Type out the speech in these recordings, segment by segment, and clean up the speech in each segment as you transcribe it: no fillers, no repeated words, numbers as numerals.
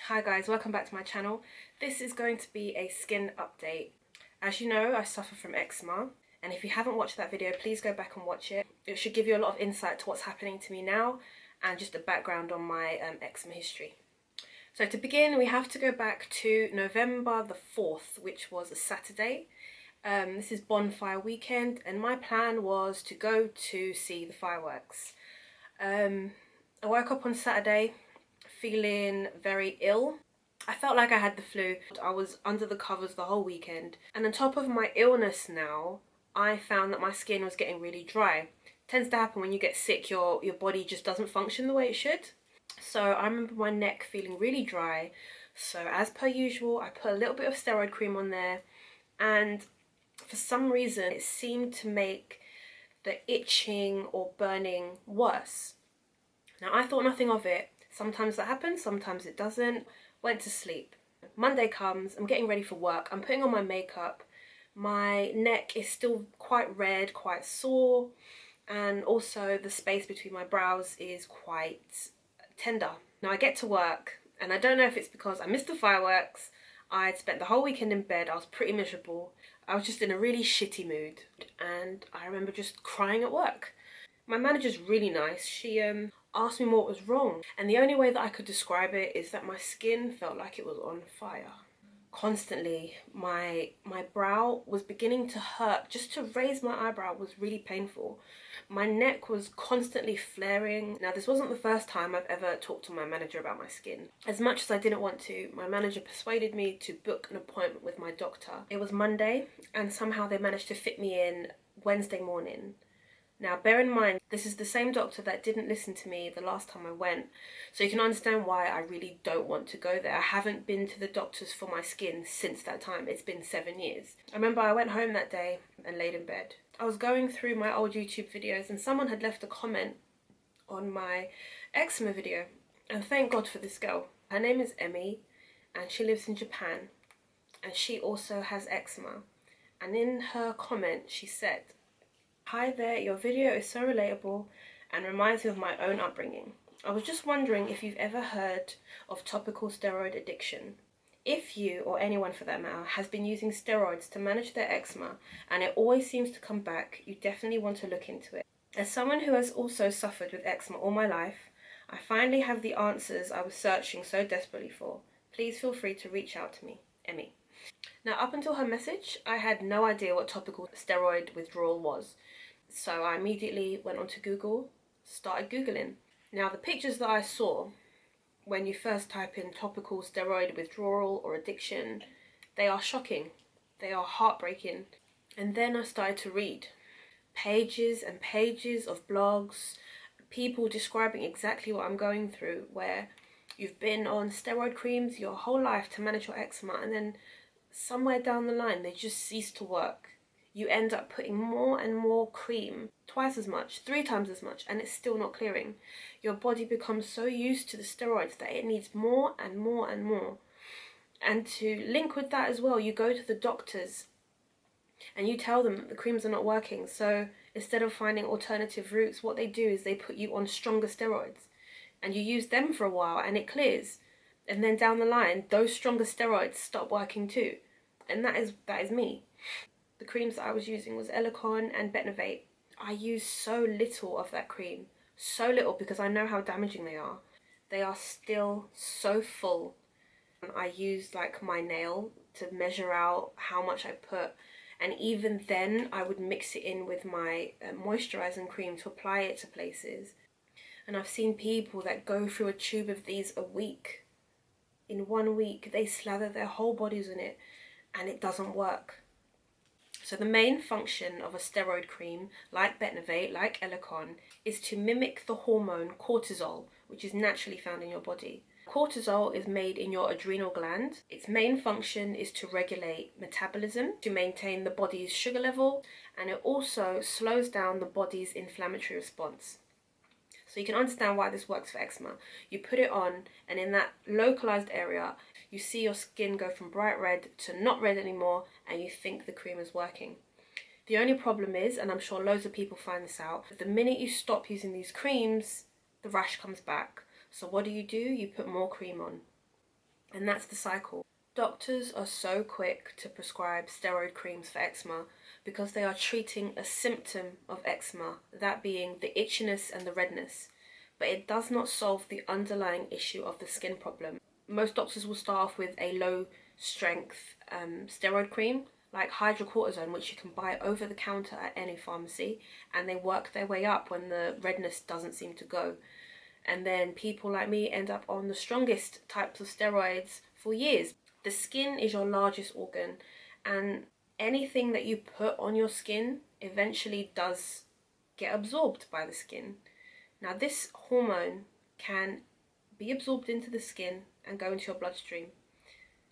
Hi guys, welcome back to my channel. This is going to be a skin update. As you know, I suffer from eczema, and if you haven't watched that video, please go back and watch it. It should give you a lot of insight to what's happening to me now and just a background on my eczema history. So to begin, we have to go back to November the 4th, which was a Saturday. This is bonfire weekend, and my plan was to go to see the fireworks. I woke up on Saturday feeling very ill. I felt like I had the flu. I was under the covers the whole weekend, and on top of my illness now, I found that my skin was getting really dry. It tends to happen when you get sick, your body just doesn't function the way it should. So I remember my neck feeling really dry, so as per usual I put a little bit of steroid cream on there, and for some reason it seemed to make the itching or burning worse. Now I thought nothing of it. Sometimes that happens, sometimes it doesn't. Went to sleep. Monday comes, I'm getting ready for work, I'm putting on my makeup. My neck is still quite red, quite sore, and also the space between my brows is quite tender. Now I get to work, and I don't know if it's because I missed the fireworks, I'd spent the whole weekend in bed, I was pretty miserable. I was just in a really shitty mood, and I remember just crying at work. My manager's really nice. She asked me what was wrong, and the only way that I could describe it is that my skin felt like it was on fire. Constantly, my brow was beginning to hurt. Just to raise my eyebrow was really painful. My neck was constantly flaring. Now, this wasn't the first time I've ever talked to my manager about my skin. As much as I didn't want to, my manager persuaded me to book an appointment with my doctor. It was Monday, and somehow they managed to fit me in Wednesday morning. Now, bear in mind, this is the same doctor that didn't listen to me the last time I went, so you can understand why I really don't want to go there. I haven't been to the doctors for my skin since that time. It's been 7 years. I remember I went home that day and laid in bed. I was going through my old YouTube videos, and someone had left a comment on my eczema video, and thank God for this girl. Her name is Emmy, and she lives in Japan, and she also has eczema. And in her comment, she said, "Hi there, your video is so relatable and reminds me of my own upbringing. I was just wondering if you've ever heard of topical steroid addiction. If you, or anyone for that matter, has been using steroids to manage their eczema and it always seems to come back, you definitely want to look into it. As someone who has also suffered with eczema all my life, I finally have the answers I was searching so desperately for. Please feel free to reach out to me, Emmy." Now, up until her message, I had no idea what topical steroid withdrawal was. So I immediately went onto Google, started Googling. Now, the pictures that I saw when you first type in topical steroid withdrawal or addiction, they are shocking. They are heartbreaking. And then I started to read pages and pages of blogs, people describing exactly what I'm going through, where you've been on steroid creams your whole life to manage your eczema, and then somewhere down the line they just cease to work. You end up putting more and more cream, twice as much, 3 times as much, and it's still not clearing. Your body becomes so used to the steroids that it needs more and more and more. And to link with that as well, you go to the doctors and you tell them that the creams are not working. So instead of finding alternative routes, what they do is they put you on stronger steroids, and you use them for a while and it clears. And then down the line, those stronger steroids stop working too. And that is me. The creams that I was using was Eczema and Betnovate. I used so little of that cream. So little, because I know how damaging they are. They are still so full. I used like my nail to measure out how much I put. And even then, I would mix it in with my moisturising cream to apply it to places. And I've seen people that go through a tube of these a week. In 1 week, they slather their whole bodies in it, and it doesn't work. So the main function of a steroid cream, like Betnovate, like Eczema, is to mimic the hormone cortisol, which is naturally found in your body. Cortisol is made in your adrenal gland. Its main function is to regulate metabolism, to maintain the body's sugar level, and it also slows down the body's inflammatory response. So you can understand why this works for eczema. You put it on, and in that localized area, you see your skin go from bright red to not red anymore, and you think the cream is working. The only problem is, and I'm sure loads of people find this out, the minute you stop using these creams, the rash comes back. So what do? You put more cream on. And that's the cycle. Doctors are so quick to prescribe steroid creams for eczema because they are treating a symptom of eczema, that being the itchiness and the redness. But it does not solve the underlying issue of the skin problem. Most doctors will start off with a low strength steroid cream like hydrocortisone, which you can buy over the counter at any pharmacy, and they work their way up when the redness doesn't seem to go. And then people like me end up on the strongest types of steroids for years. The skin is your largest organ, and anything that you put on your skin eventually does get absorbed by the skin. Now, this hormone can be absorbed into the skin and go into your bloodstream.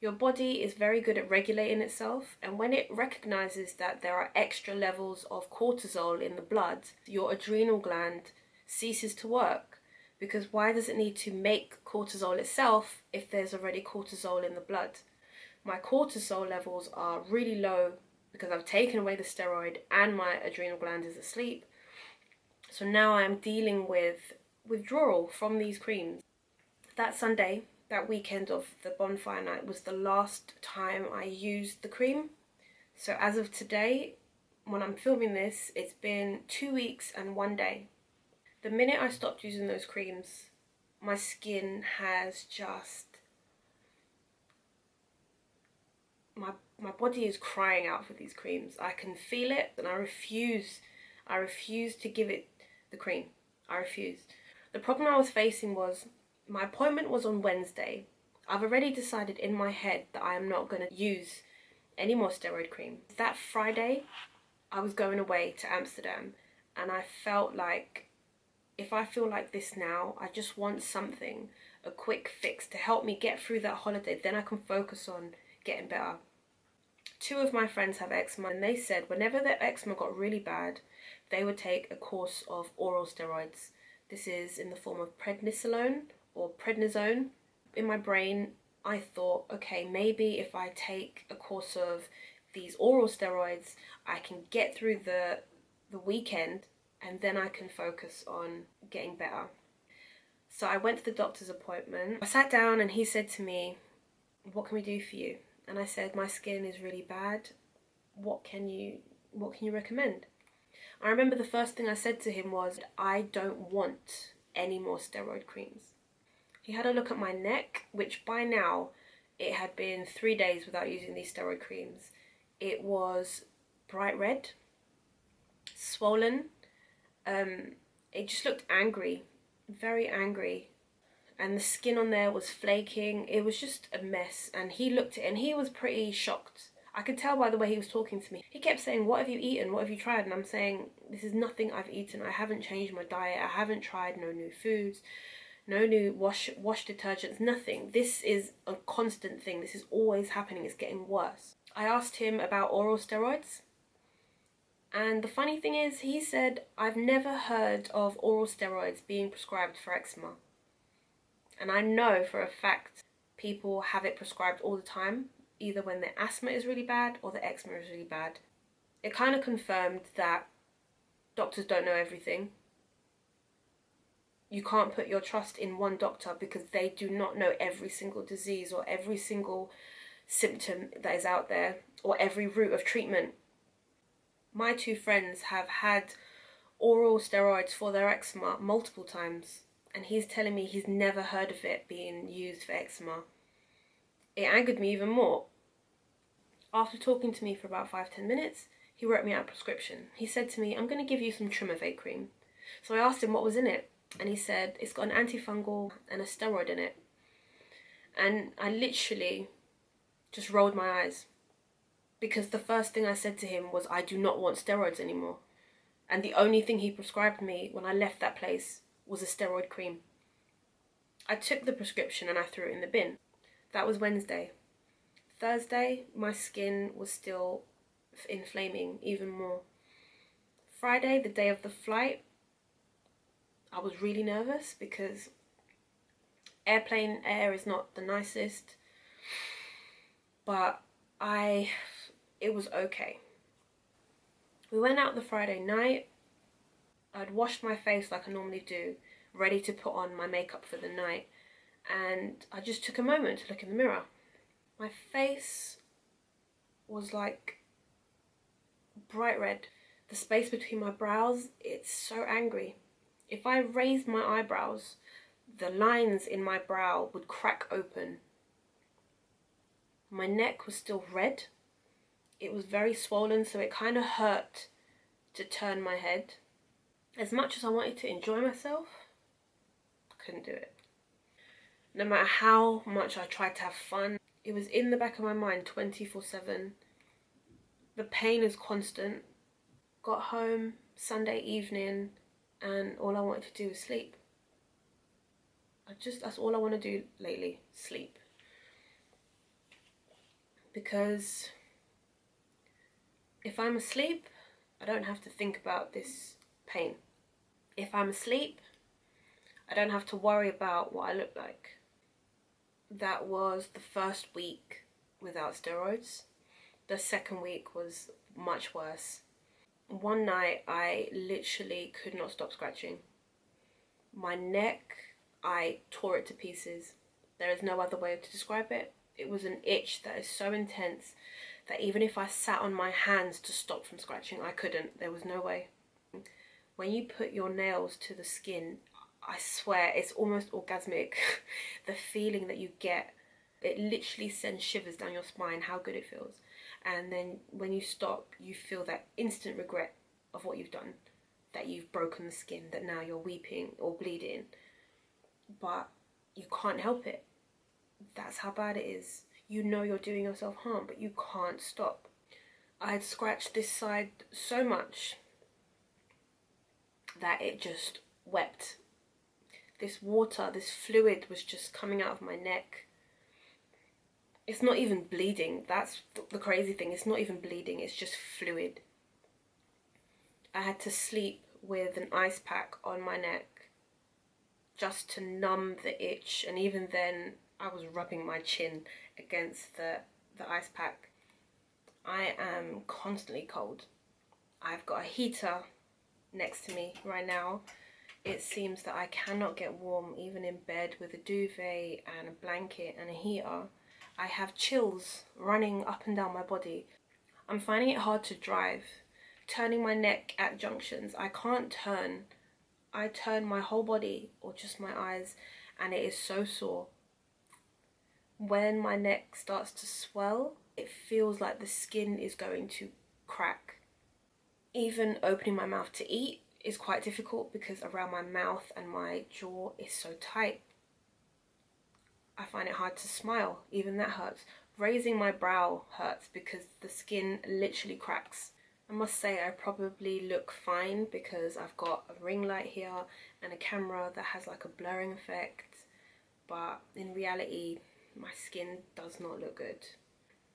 Your body is very good at regulating itself, and when it recognizes that there are extra levels of cortisol in the blood, your adrenal gland ceases to work. Because why does it need to make cortisol itself if there's already cortisol in the blood? My cortisol levels are really low because I've taken away the steroid and my adrenal gland is asleep. So now I'm dealing with withdrawal from these creams. That Sunday, that weekend of the bonfire night, was the last time I used the cream. So as of today, when I'm filming this, it's been 2 weeks and 1 day. The minute I stopped using those creams, my skin has just... My body is crying out for these creams. I can feel it, and I refuse to give it the cream. I refuse. The problem I was facing was, my appointment was on Wednesday. I've already decided in my head that I am not going to use any more steroid cream. That Friday, I was going away to Amsterdam, and I felt like, if I feel like this now, I just want something, a quick fix to help me get through that holiday. Then I can focus on getting better. 2 of my friends have eczema, and they said whenever their eczema got really bad, they would take a course of oral steroids. This is in the form of prednisolone or prednisone. In my brain, I thought, okay, maybe if I take a course of these oral steroids, I can get through the weekend, and then I can focus on getting better. So I went to the doctor's appointment. I sat down and he said to me, what can we do for you? And I said, my skin is really bad. What can you recommend? I remember the first thing I said to him was, I don't want any more steroid creams. He had a look at my neck, which by now, it had been 3 days without using these steroid creams. It was bright red, swollen. It just looked angry, very angry. And the skin on there was flaking. It was just a mess. And he looked at it and he was pretty shocked. I could tell by the way he was talking to me. He kept saying, what have you eaten? What have you tried? And I'm saying, this is nothing I've eaten. I haven't changed my diet. I haven't tried no new foods, no new wash detergents, nothing. This is a constant thing. This is always happening. It's getting worse. I asked him about oral steroids. And the funny thing is, he said, I've never heard of oral steroids being prescribed for eczema. And I know for a fact people have it prescribed all the time, either when their asthma is really bad or their eczema is really bad. It kind of confirmed that doctors don't know everything. You can't put your trust in one doctor because they do not know every single disease or every single symptom that is out there or every route of treatment. My 2 friends have had oral steroids for their eczema multiple times. And he's telling me he's never heard of it being used for eczema. It angered me even more. After talking to me for about 5-10 minutes, he wrote me out a prescription. He said to me, I'm going to give you some Trimavate cream. So I asked him what was in it. And he said, it's got an antifungal and a steroid in it. And I literally just rolled my eyes. Because the first thing I said to him was, I do not want steroids anymore. And the only thing he prescribed me when I left that place was a steroid cream. I took the prescription and I threw it in the bin. That was Wednesday. Thursday, my skin was still inflaming even more. Friday, the day of the flight, I was really nervous because airplane air is not the nicest, but it was okay. We went out the Friday night. I'd washed my face like I normally do, ready to put on my makeup for the night. and I just took a moment to look in the mirror. My face was like bright red. The space between my brows, it's so angry. If I raised my eyebrows, the lines in my brow would crack open. My neck was still red. It was very swollen, so it kind of hurt to turn my head. As much as I wanted to enjoy myself, I couldn't do it. No matter how much I tried to have fun, it was in the back of my mind 24/7. The pain is constant. Got home Sunday evening and all I wanted to do was sleep. That's all I want to do lately, sleep. Because if I'm asleep, I don't have to think about this pain. If I'm asleep, I don't have to worry about what I look like. That was the first week without steroids. The second week was much worse. One night I literally could not stop scratching. My neck, I tore it to pieces. There is no other way to describe it. It was an itch that is so intense that even if I sat on my hands to stop from scratching, I couldn't. There was no way. When you put your nails to the skin, I swear it's almost orgasmic. The feeling that you get, it literally sends shivers down your spine, how good it feels. And then when you stop, you feel that instant regret of what you've done, that you've broken the skin, that now you're weeping or bleeding, but you can't help it. That's how bad it is. You know you're doing yourself harm, but you can't stop. I had scratched this side so much that it just wept. This water, this fluid was just coming out of my neck. It's not even bleeding. That's the crazy thing. It's not even bleeding. It's just fluid. I had to sleep with an ice pack on my neck just to numb the itch. And even then, I was rubbing my chin against the ice pack. I am constantly cold. I've got a heater next to me right now. It seems that I cannot get warm even in bed with a duvet and a blanket and a heater. I have chills running up and down my body. I'm finding it hard to drive. Turning my neck at junctions, I can't turn. I turn my whole body or just my eyes and it is so sore. When my neck starts to swell, it feels like the skin is going to crack. Even opening my mouth to eat is quite difficult because around my mouth and my jaw is so tight. I find it hard to smile, even that hurts. Raising my brow hurts because the skin literally cracks. I must say I probably look fine because I've got a ring light here and a camera that has like a blurring effect, but in reality my skin does not look good.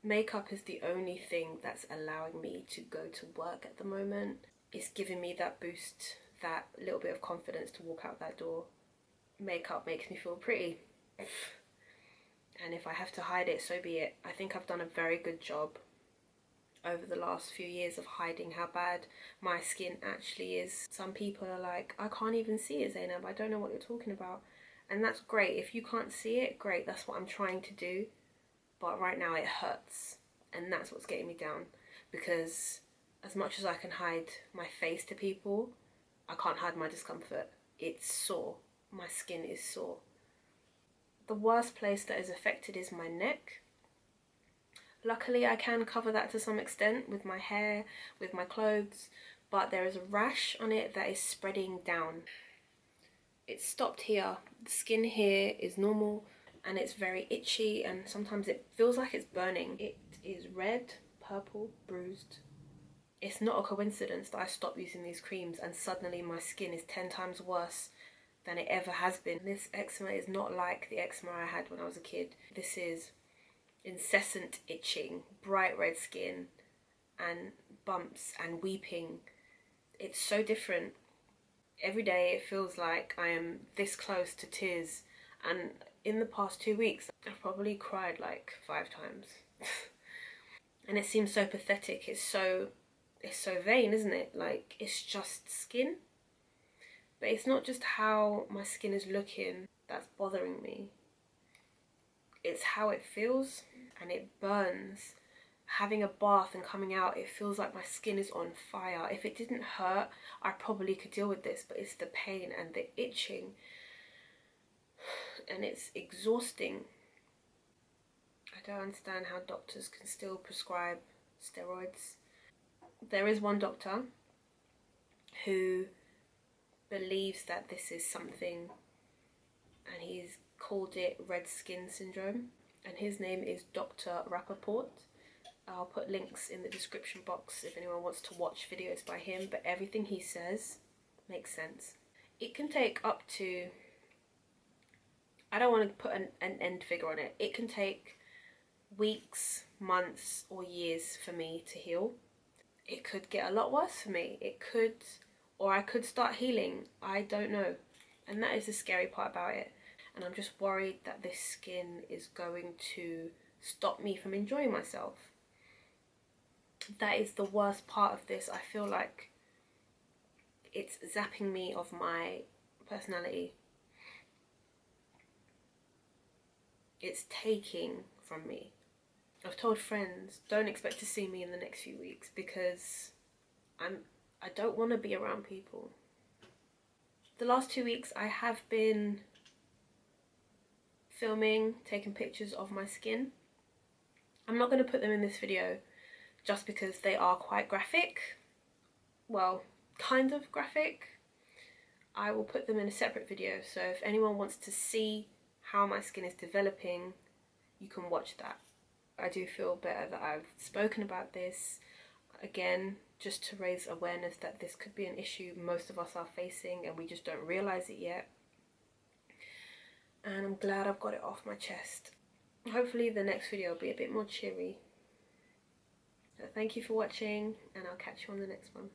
Makeup is the only thing that's allowing me to go to work at the moment. It's giving me that boost, that little bit of confidence to walk out that door. Makeup makes me feel pretty. And if I have to hide it, so be it. I think I've done a very good job over the last few years of hiding how bad my skin actually is. Some people are like, I can't even see it, Zainab. I don't know what you're talking about. And that's great. If you can't see it, great. That's what I'm trying to do. But right now it hurts. And that's what's getting me down. Because as much as I can hide my face to people, I can't hide my discomfort. It's sore. My skin is sore. The worst place that is affected is my neck. Luckily, I can cover that to some extent with my hair, with my clothes, but there is a rash on it that is spreading down. It's stopped here. The skin here is normal and it's very itchy and sometimes it feels like it's burning. It is red, purple, bruised. It's not a coincidence that I stopped using these creams and suddenly my skin is 10 times worse than it ever has been. This eczema is not like the eczema I had when I was a kid. This is incessant itching, bright red skin and bumps and weeping. It's so different. Every day it feels like I am this close to tears, and in the past 2 weeks I've probably cried like 5 times. And it seems so pathetic. It's so vain, isn't it? Like, it's just skin. But it's not just how my skin is looking that's bothering me. it's how it feels, and it burns. Having a bath and coming out, it feels like my skin is on fire. If it didn't hurt, I probably could deal with this, but it's the pain and the itching, and it's exhausting. I don't understand how doctors can still prescribe steroids. There is one doctor who believes that this is something, and he's called it red skin syndrome, and his name is Dr. Rapaport. I'll put links in the description box if anyone wants to watch videos by him, but everything he says makes sense. It can take up to, I don't want to put an end figure on it, it can take weeks, months or years for me to heal. It could get a lot worse for me. It could, or I could start healing. I don't know. And that is the scary part about it. And I'm just worried that this skin is going to stop me from enjoying myself. That is the worst part of this. I feel like it's zapping me of my personality. It's taking from me. I've told friends, don't expect to see me in the next few weeks because I don't want to be around people. The last 2 weeks I have been filming, taking pictures of my skin. I'm not going to put them in this video just because they are quite graphic. Well, kind of graphic. I will put them in a separate video, so if anyone wants to see how my skin is developing, you can watch that. I do feel better that I've spoken about this, again, just to raise awareness that this could be an issue most of us are facing and we just don't realise it yet. And I'm glad I've got it off my chest. Hopefully the next video will be a bit more cheery. So thank you for watching, and I'll catch you on the next one.